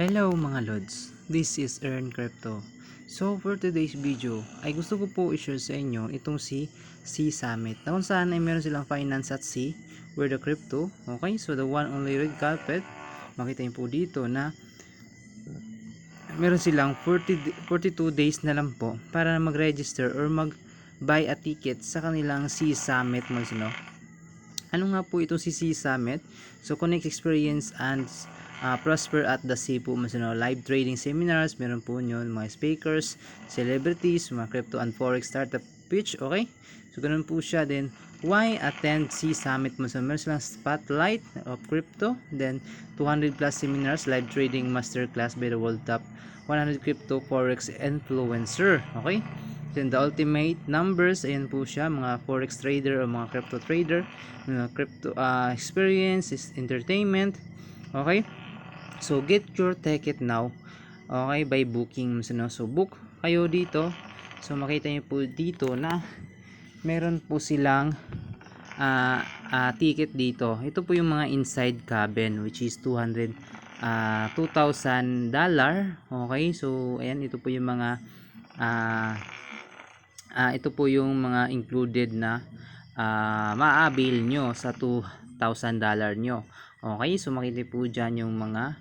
Hello mga Lods, this is Earn Crypto. So for today's video ay gusto ko po i-share sa inyo itong si C Summit na kung saan ay meron silang finance at C where the crypto. Okay, so the one only red carpet, makita niyo po dito na meron silang 42 days na lang po para mag-register or mag-buy a ticket sa kanilang C Summit mga sino. Ano nga po itong si C Summit? So connect experience and prosper at the sea po mas live trading seminars, meron po yun, mga speakers, celebrities, mga crypto and forex startup pitch. Okay, so ganun po siya. Then why attend C Summit mas meron silang spotlight of crypto, then 200 plus seminars, live trading masterclass by the world top 100 crypto forex influencer. Okay, then the ultimate numbers, ayan po siya, mga forex trader o mga crypto trader, crypto experience is entertainment. Okay, so get your ticket now, okay, by booking. So book kayo dito. So makita niyo po dito na meron po silang ticket dito. Ito po yung mga inside cabin which is $2,000. Okay, so ayan, ito po yung mga ito po yung mga included na ma-avail nyo sa $2,000 nyo. Okay, so makita po dyan yung mga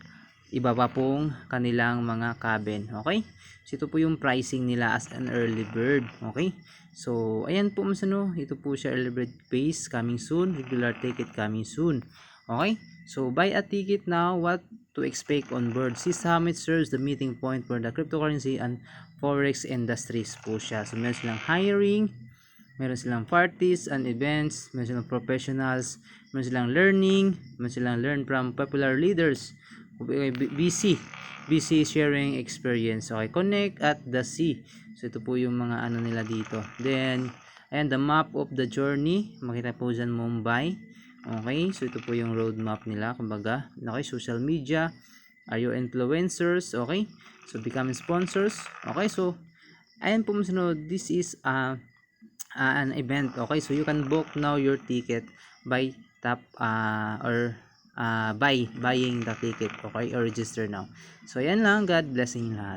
iba pa pong kanilang mga cabin. Okay, so ito po yung pricing nila as an early bird. Okay, so ayan po masano, ito po siya, early bird base coming soon, regular ticket coming soon. Okay, so buy a ticket now. What to expect on board? C Summit serves the meeting point for the cryptocurrency and forex industries po siya. So meron silang hiring, meron silang parties and events, meron silang professionals, meron silang learning, meron silang learn from popular leaders, BC sharing experience. Okay, connect at the sea. So ito po yung mga ano nila dito. Then and the map of the journey, makita po dyan Mumbai. Okay, so ito po yung roadmap nila, kumbaga. Okay, social media, are you influencers? Okay, so becoming sponsors. Okay, so ayan po masunod, this is an event. Okay, so you can book now your ticket by tap or buying the ticket. Okay, or register now. So ayan lang, God blessing lahat.